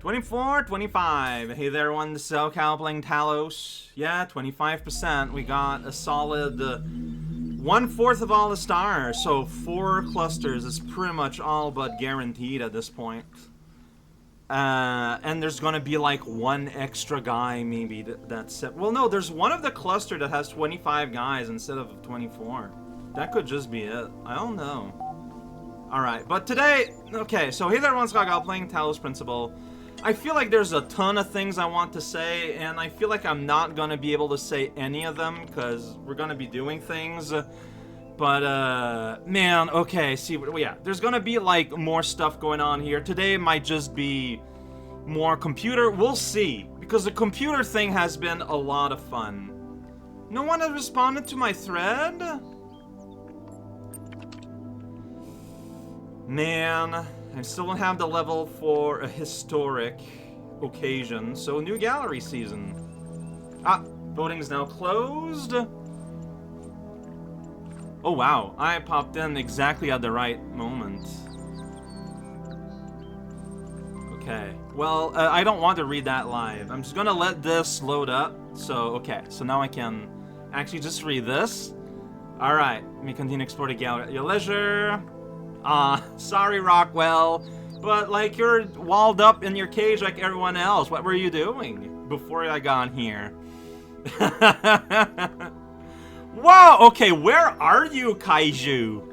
24, 25. Hey there, everyone. This is SoCal playing Talos. Yeah, 25%. We got a solid 1/4 of all the stars. So 4 clusters is pretty much all but guaranteed at this point. And there's gonna be like one extra guy, maybe that's it. Well, no, there's one of the cluster that has 25 guys instead of 24. That could just be it. I don't know. Alright, but today, okay, so hey there, everyone, SoCal playing Talos Principle. I feel like there's a ton of things I want to say, and I feel like I'm not gonna be able to say any of them, because we're gonna be doing things. But, man, okay, see, yeah, there's gonna be, like, more stuff going on here. Today might just be more computer. We'll see, because the computer thing has been a lot of fun. No one has responded to my thread? Man, I still don't have the level for a historic occasion, so new gallery season. Ah, voting is now closed. Oh wow, I popped in exactly at the right moment. Okay, well, I don't want to read that live. I'm just gonna let this load up. So, okay, so now I can actually just read this. Alright, let me continue exploring the gallery at your leisure. Sorry, Rockwell, but like you're walled up in your cage like everyone else. What were you doing before I got here? Whoa, okay, where are you, Kaiju?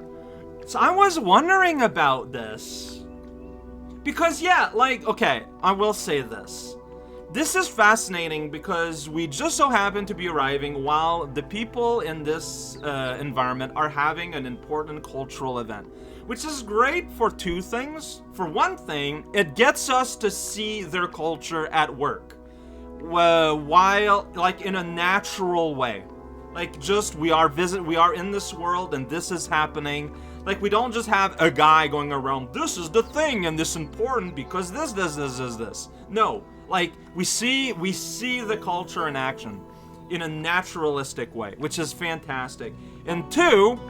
So I was wondering about this. Because yeah, like, okay, I will say this. This is fascinating because we just so happen to be arriving while the people in this environment are having an important cultural event. Which is great for two things. For one thing, it gets us to see their culture at work. While, like, in a natural way. Like, just, we are in this world and this is happening. Like, we don't just have a guy going around, this is the thing and this important because this. No, like, we see the culture in action in a naturalistic way, which is fantastic. And two,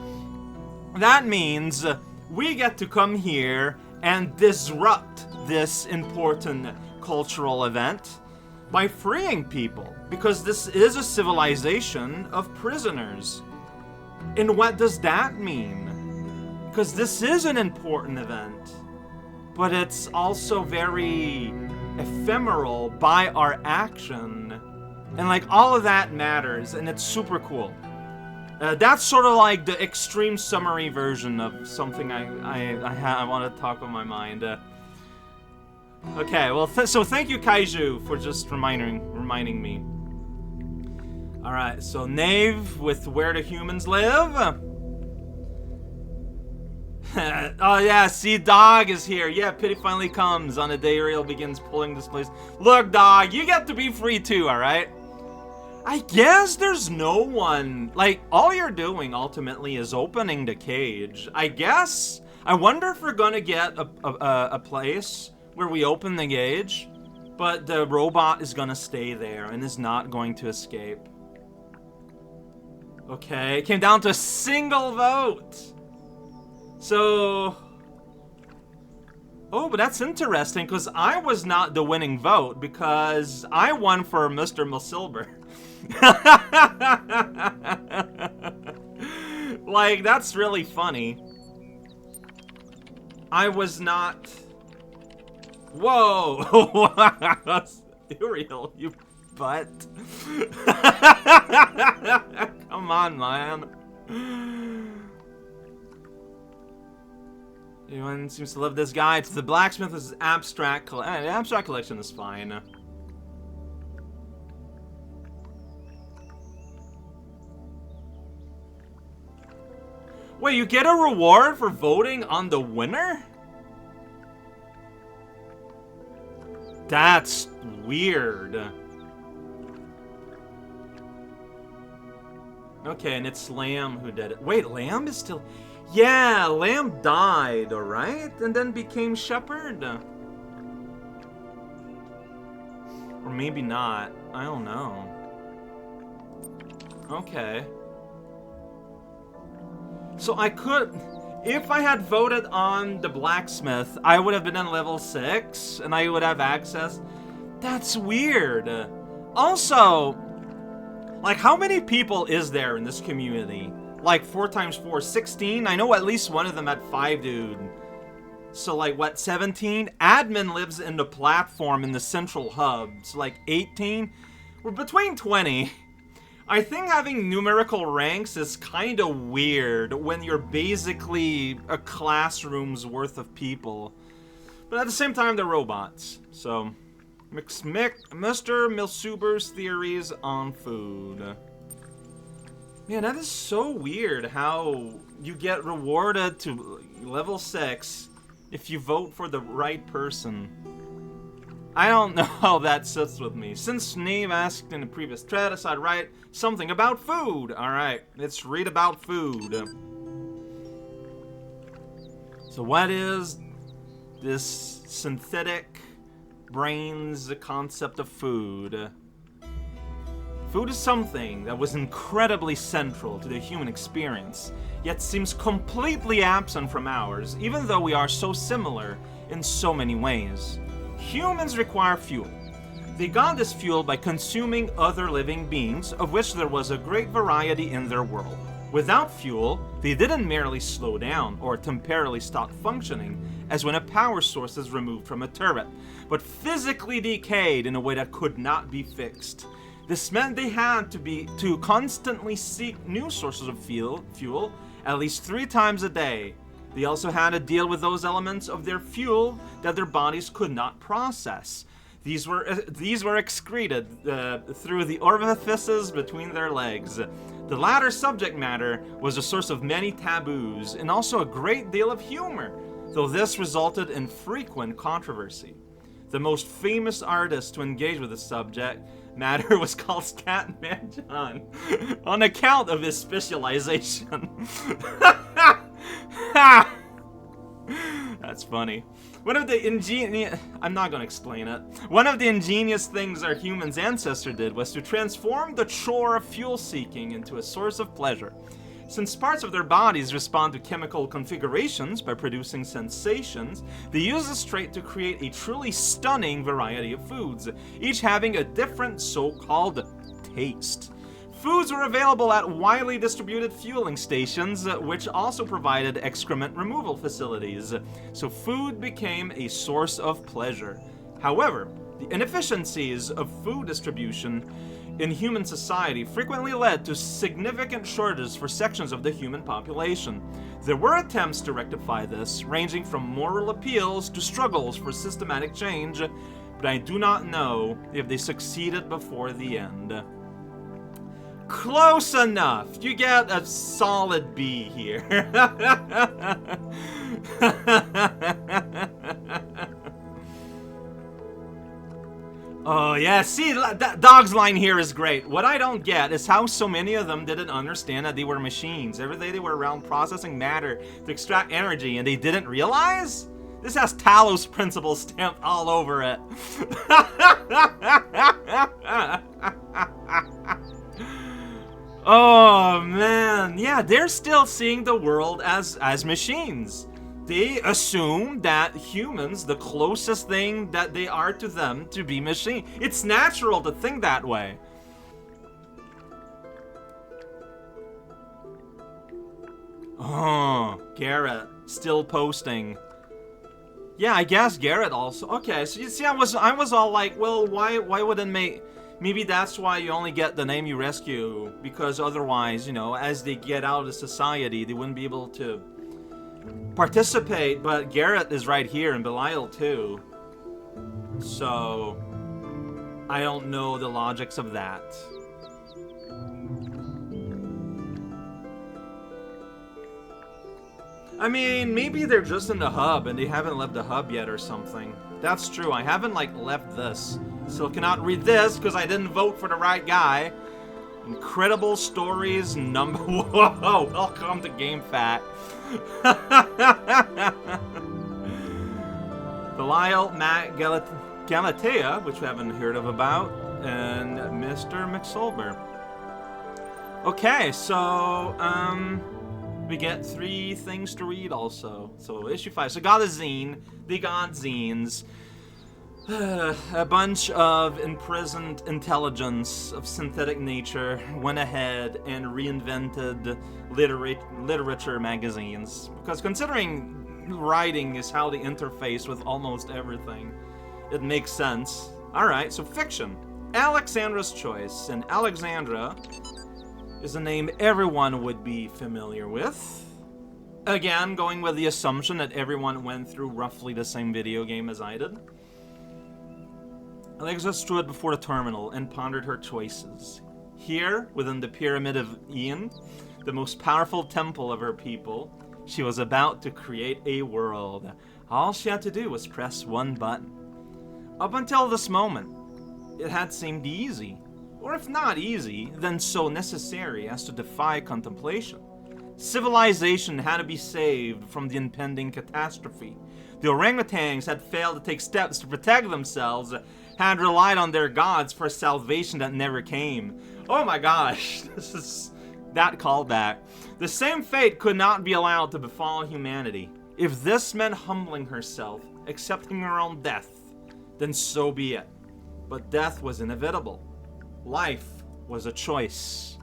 that means we get to come here and disrupt this important cultural event by freeing people, because this is a civilization of prisoners. And what does that mean? Because this is an important event, but it's also very ephemeral by our action, and like all of that matters, and it's super cool. That's sort of like the extreme summary version of something I want to talk on my mind. Okay, well, so thank you, Kaiju, for just reminding me. All right, so Nave with Where Do Humans Live? Oh yeah, see, Dog is here. Yeah, Pity finally comes on the day Ariel begins pulling this place. Look, Dog, you get to be free too, all right? I guess there's no one. Like, all you're doing ultimately is opening the cage. I guess. I wonder if we're gonna get a place where we open the cage, but the robot is gonna stay there and is not going to escape. Okay, it came down to a single vote. So, oh, but that's interesting because I was not the winning vote because I won for Mr. Musilber. Like, that's really funny. I was not. Whoa! Uriel, you butt. Come on, man. Everyone seems to love this guy. It's the blacksmith is abstract. The abstract collection is fine. Wait, you get a reward for voting on the winner? That's weird. Okay, and it's Lamb who did it. Wait, Lamb is still... Yeah, Lamb died, alright? And then became Shepherd. Or maybe not. I don't know. Okay. So I could... If I had voted on the blacksmith, I would have been on level 6, and I would have access. That's weird. Also, like, how many people is there in this community? Like, 4 times 4, 16? I know at least one of them had 5, dude. So, like, what, 17? Admin lives in the platform in the central hub. So, like, 18? We're between 20. I think having numerical ranks is kind of weird when you're basically a classroom's worth of people. But at the same time, they're robots. So, Mr. Milsuber's theories on food. Man, that is so weird how you get rewarded to level 6 if you vote for the right person. I don't know how that sits with me. Since Nave asked in the previous thread, I said write something about food. Alright, let's read about food. So what is this synthetic brain's concept of food? Food is something that was incredibly central to the human experience, yet seems completely absent from ours, even though we are so similar in so many ways. Humans require fuel. They got this fuel by consuming other living beings, of which there was a great variety in their world. Without fuel, they didn't merely slow down or temporarily stop functioning, as when a power source is removed from a turret, but physically decayed in a way that could not be fixed. This meant they had to constantly seek new sources of fuel at least 3 times a day. They also had to deal with those elements of their fuel that their bodies could not process. These were excreted through the orifices between their legs. The latter subject matter was a source of many taboos and also a great deal of humor, though this resulted in frequent controversy. The most famous artist to engage with the subject matter was called Scatman John, on account of his specialization. That's funny. One of the ingenious... I'm not gonna explain it. One of the ingenious things our human's ancestor did was to transform the chore of fuel seeking into a source of pleasure. Since parts of their bodies respond to chemical configurations by producing sensations, they use this trait to create a truly stunning variety of foods, each having a different so-called taste. Foods were available at widely distributed fueling stations, which also provided excrement removal facilities, so food became a source of pleasure. However, the inefficiencies of food distribution in human society frequently led to significant shortages for sections of the human population. There were attempts to rectify this, ranging from moral appeals to struggles for systematic change, but I do not know if they succeeded before the end. Close enough! You get a solid B here. Oh yeah, see, that dog's line here is great. What I don't get is how so many of them didn't understand that they were machines. Every day they were around processing matter to extract energy, and they didn't realize? This has Talos principle stamped all over it. Oh man, yeah, they're still seeing the world as machines. They assume that humans, the closest thing that they are to them, to be machine. It's natural to think that way. Oh, Garrett, still posting. Yeah, I guess Garrett also. Okay, so you see, I was all like, well, why wouldn't maybe that's why you only get the name you rescue, because otherwise, you know, as they get out of society, they wouldn't be able to participate. But Garrett is right here, and Belial too. So I don't know the logics of that. I mean, maybe they're just in the hub and they haven't left the hub yet or something. That's true, I haven't like left this. Still cannot read this because I didn't vote for the right guy. Incredible stories number... Whoa, welcome to GameFAQ. Belial, Matt Galatea, which we haven't heard of about, and Mr. McSolber. Okay, so, We get 3 things to read also. So issue 5. So got a zine. They got zines. A bunch of imprisoned intelligence of synthetic nature went ahead and reinvented literature magazines. Because considering writing is how they interface with almost everything, it makes sense. Alright, so fiction. Alexandra's Choice. And Alexandra is a name everyone would be familiar with. Again, going with the assumption that everyone went through roughly the same video game as I did. Alexa stood before the terminal and pondered her choices. Here, within the Pyramid of Ian, the most powerful temple of her people, she was about to create a world. All she had to do was press one button. Up until this moment, it had seemed easy. Or if not easy, then so necessary as to defy contemplation. Civilization had to be saved from the impending catastrophe. The orangutans had failed to take steps to protect themselves, had relied on their gods for a salvation that never came. Oh my gosh, this is that callback. The same fate could not be allowed to befall humanity. If this meant humbling herself, accepting her own death, then so be it. But death was inevitable. Life was a choice.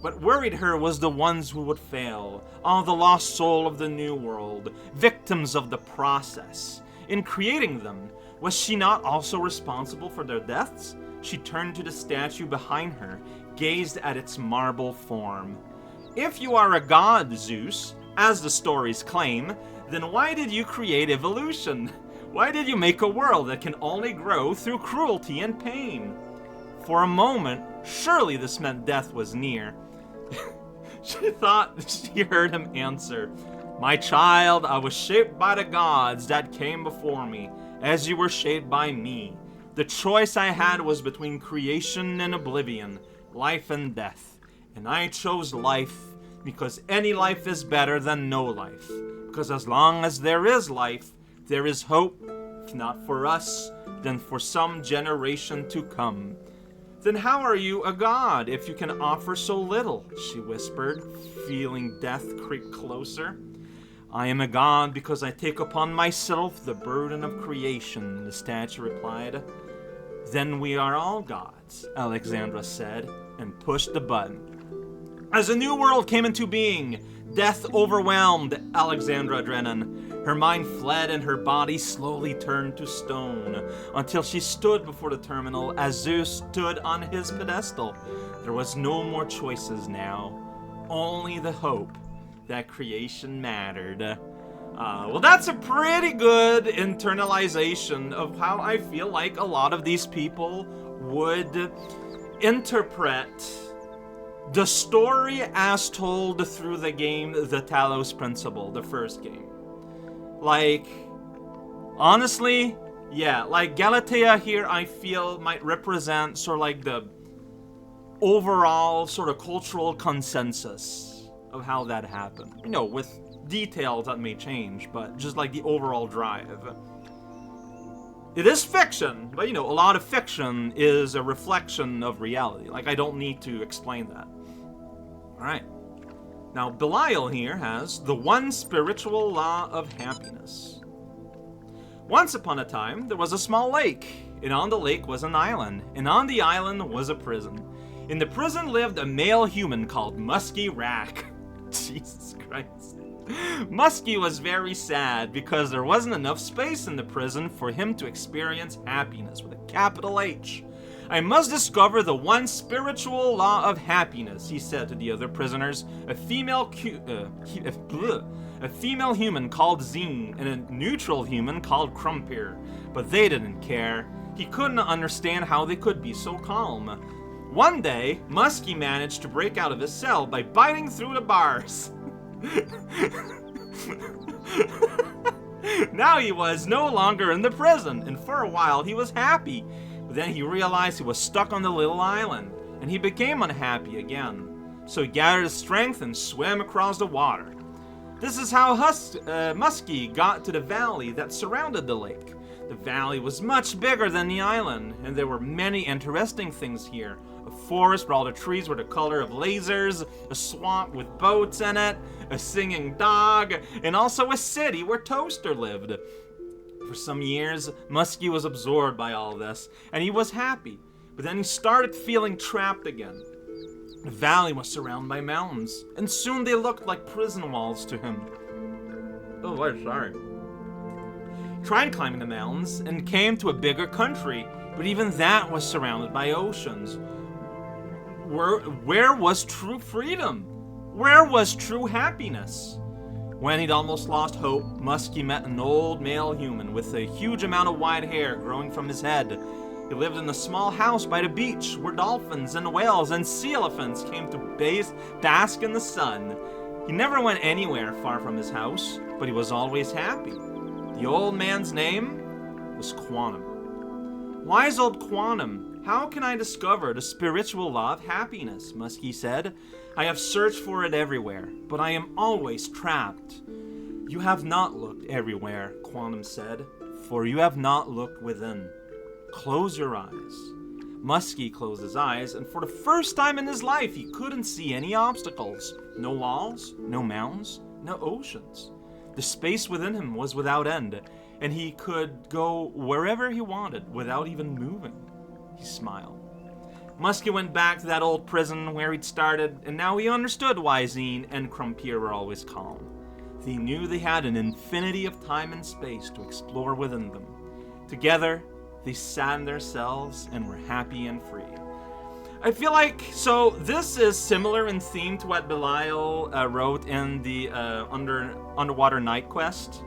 What worried her was the ones who would fail, all the lost soul of the new world, victims of the process. In creating them, was she not also responsible for their deaths? She turned to the statue behind her, gazed at its marble form. If you are a god, Zeus, as the stories claim, then why did you create evolution? Why did you make a world that can only grow through cruelty and pain? For a moment, surely this meant death was near. She thought she heard him answer, "My child, I was shaped by the gods that came before me, as you were shaped by me. The choice I had was between creation and oblivion, life and death. And I chose life because any life is better than no life. Because as long as there is life, there is hope, if not for us, then for some generation to come." "Then how are you a god if you can offer so little?" she whispered, feeling death creep closer. "I am a god because I take upon myself the burden of creation," the statue replied. "Then we are all gods," Alexandra said, and pushed the button. As a new world came into being, death overwhelmed Alexandra Drennan. Her mind fled and her body slowly turned to stone, until she stood before the terminal as Zeus stood on his pedestal. There was no more choices now, only the hope that creation mattered. Well, that's a pretty good internalization of how I feel like a lot of these people would interpret the story as told through the game The Talos Principle, the first game. Like, honestly, yeah, like Galatea here I feel might represent sort of like the overall sort of cultural consensus of how that happened. You know, with details that may change, but just like the overall drive. It is fiction, but you know, a lot of fiction is a reflection of reality. Like, I don't need to explain that. Alright. Now, Belial here has the one spiritual law of happiness. Once upon a time, there was a small lake, and on the lake was an island, and on the island was a prison. In the prison lived a male human called Muskie Rack. Jesus Christ. Muskie was very sad because there wasn't enough space in the prison for him to experience happiness with a capital H. "I must discover the one spiritual law of happiness," he said to the other prisoners. A female human called Zine and a neutral human called Crumpir. But they didn't care. He couldn't understand how they could be so calm. One day, Muskie managed to break out of his cell by biting through the bars. Now he was no longer in the prison, and for a while he was happy. But then he realized he was stuck on the little island, and he became unhappy again. So he gathered his strength and swam across the water. This is how Muskie got to the valley that surrounded the lake. The valley was much bigger than the island, and there were many interesting things here. a forest where all the trees were the color of lasers, a swamp with boats in it, a singing dog, and also a city where Toaster lived. For some years, Muskie was absorbed by all this, and he was happy, but then he started feeling trapped again. The valley was surrounded by mountains, and soon they looked like prison walls to him. Oh, I'm sorry. Tried climbing the mountains and came to a bigger country, but even that was surrounded by oceans. Where was true freedom? Where was true happiness? When he'd almost lost hope, Muskie met an old male human with a huge amount of white hair growing from his head. He lived in a small house by the beach where dolphins and whales and sea elephants came to bask in the sun. He never went anywhere far from his house, but he was always happy. The old man's name was Quantum. Wise old Quantum, how can I discover the spiritual law of happiness? Muskie said. I have searched for it everywhere, but I am always trapped. You have not looked everywhere, Quantum said, for you have not looked within. Close your eyes. Muskie closed his eyes, and for the first time in his life, he couldn't see any obstacles. No walls, no mountains, no oceans. The space within him was without end, and he could go wherever he wanted without even moving. He smiled. Muskie went back to that old prison where he'd started, and now he understood why Zine and Crumpier were always calm. He knew they had an infinity of time and space to explore within them. Together, they sat in their cells and were happy and free. I feel like, so this is similar in theme to what Belial wrote in the Underwater Night Quest.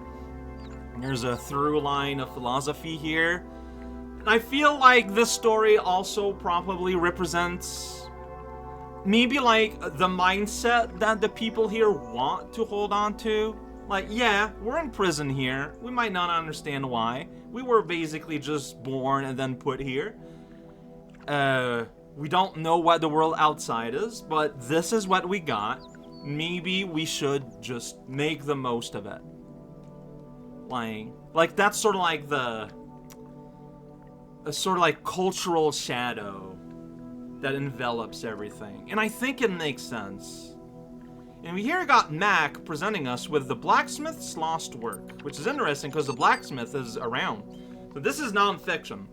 There's a through line of philosophy here. And I feel like this story also probably represents maybe like the mindset that the people here want to hold on to. Like, yeah, we're in prison here. We might not understand why. We were basically just born and then put here. We don't know what the world outside is, but this is what we got. Maybe we should just make the most of it. Like that's sort of like a sort of like cultural shadow that envelops everything. And I think it makes sense. And we here got Mac presenting us with the blacksmith's lost work, which is interesting because the blacksmith is around. So this is non-fiction.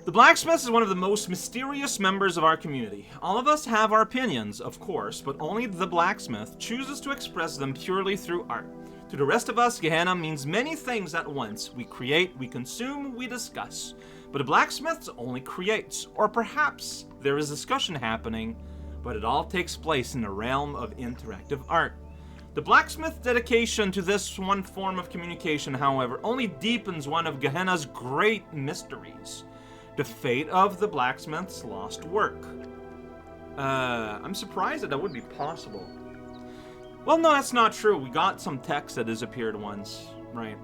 The blacksmith is one of the most mysterious members of our community. All of us have our opinions, of course, but only the blacksmith chooses to express them purely through art. To the rest of us, Gehenna means many things at once. We create, we consume, we discuss. But a blacksmith only creates, or perhaps there is discussion happening, but it all takes place in the realm of interactive art. The blacksmith's dedication to this one form of communication, however, only deepens one of Gehenna's great mysteries. The fate of the blacksmith's lost work. I'm surprised that would be possible. Well, no, that's not true. We got some text that disappeared once, right?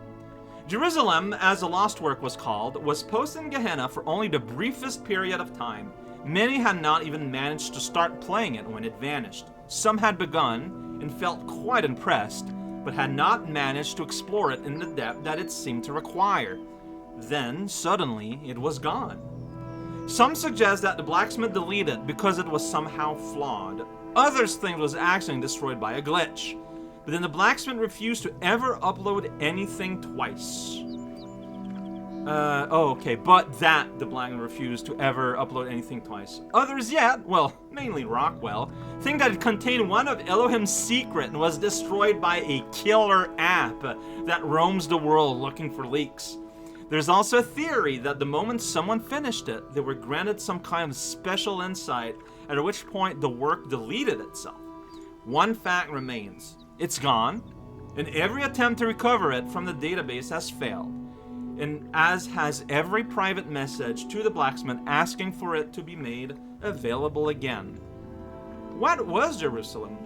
Jerusalem, as the lost work was called, was posted in Gehenna for only the briefest period of time. Many had not even managed to start playing it when it vanished. Some had begun and felt quite impressed, but had not managed to explore it in the depth that it seemed to require. Then, suddenly, it was gone. Some suggest that the blacksmith deleted it because it was somehow flawed. Others think it was actually destroyed by a glitch. But then the blacksmith refused to ever upload anything twice. But the blacksmith refused to ever upload anything twice. Others yet, well, mainly Rockwell, think that it contained one of Elohim's secret and was destroyed by a killer app that roams the world looking for leaks. There's also a theory that the moment someone finished it, they were granted some kind of special insight, at which point the work deleted itself. One fact remains. It's gone, and every attempt to recover it from the database has failed, and as has every private message to the blacksmith asking for it to be made available again. What was Jerusalem?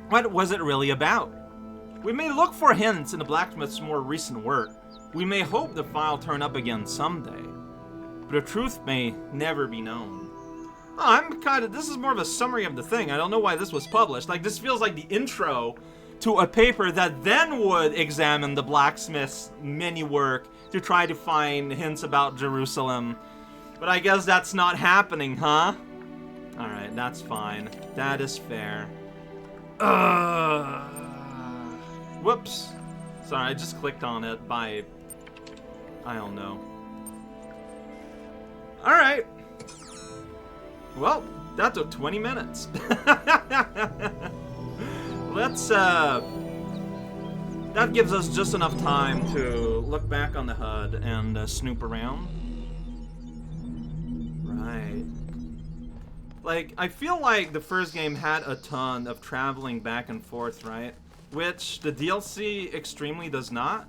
What was it really about? We may look for hints in the blacksmith's more recent work. We may hope the file turn up again someday, but the truth may never be known. This is more of a summary of the thing. I don't know why this was published. Like, this feels like the intro to a paper that then would examine the blacksmith's many work to try to find hints about Jerusalem. But I guess that's not happening, huh? Alright, that's fine. That is fair. Whoops. Sorry, I just clicked on it by... I don't know. Alright. Well, that took 20 minutes. Let's, that gives us just enough time to look back on the HUD and snoop around. Right. Like, I feel like the first game had a ton of traveling back and forth, right? Which the DLC extremely does not.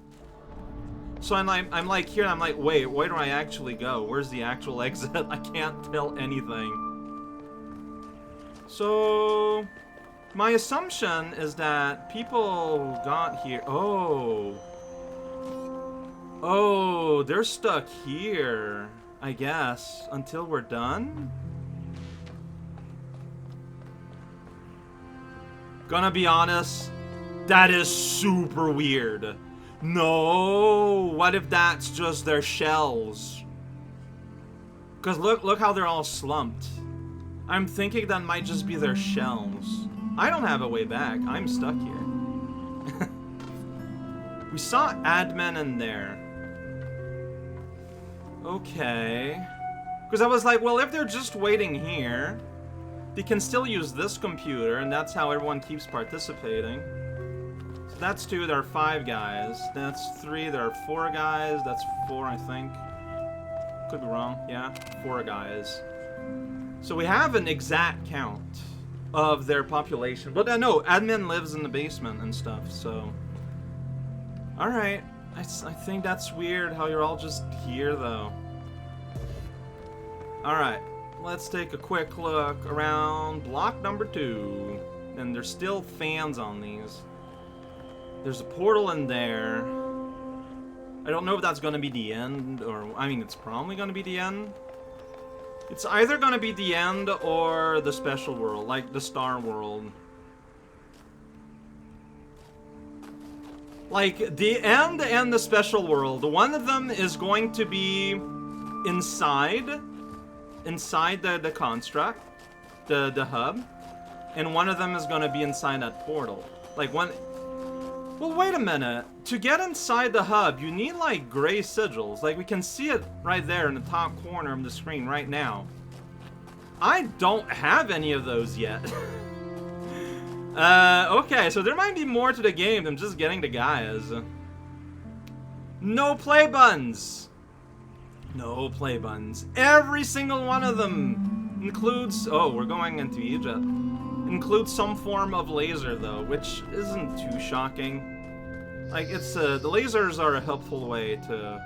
So I'm like here, and I'm like, wait, where do I actually go? Where's the actual exit? I can't tell anything. So, my assumption is that people got here. Oh, they're stuck here, I guess, until we're done? Gonna be honest, that is super weird. No, what if that's just their shells? Because look how they're all slumped. I'm thinking that might just be their shells. I don't have a way back. I'm stuck here. We saw admin in there. Okay. Because I was like, well, if they're just waiting here, they can still use this computer, and that's how everyone keeps participating. So that's 2, there are 5 guys. That's 3, there are 4 guys. That's 4, I think. Could be wrong. Yeah, 4 guys. So we have an exact count of their population. But no, admin lives in the basement and stuff, so... Alright. I think that's weird how you're all just here, though. Alright. Let's take a quick look around block number 2. And there's still fans on these. There's a portal in there. I don't know if that's going to be the end, or... I mean, it's probably going to be the end. It's either going to be the end or the special world, like the Star World. Like, the end and the special world, one of them is going to be inside the construct, the hub, and one of them is going to be inside that portal. Like, one... Well, wait a minute. To get inside the hub, you need, like, gray sigils. Like, we can see it right there in the top corner of the screen right now. I don't have any of those yet. Okay, so there might be more to the game than just getting the guys. No play buttons! No play buttons. Every single one of them includes... Oh, we're going into Egypt. Includes some form of laser, though, which isn't too shocking. Like, it's, the lasers are a helpful way to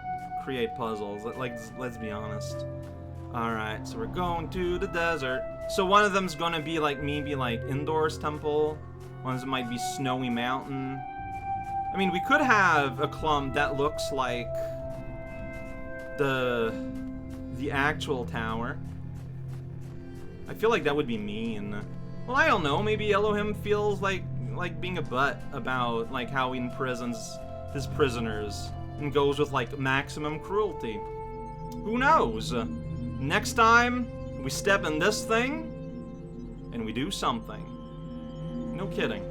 create puzzles. Like, let's be honest. Alright, so we're going to the desert. So one of them's gonna be, like, maybe, like, indoors temple. One of them might be snowy mountain. I mean, we could have a clump that looks like the actual tower. I feel like that would be mean. Well, I don't know. Maybe Elohim feels like being a butt about like how he imprisons his prisoners and goes with like maximum cruelty. Who knows? Next time we step in this thing and we do something. No kidding.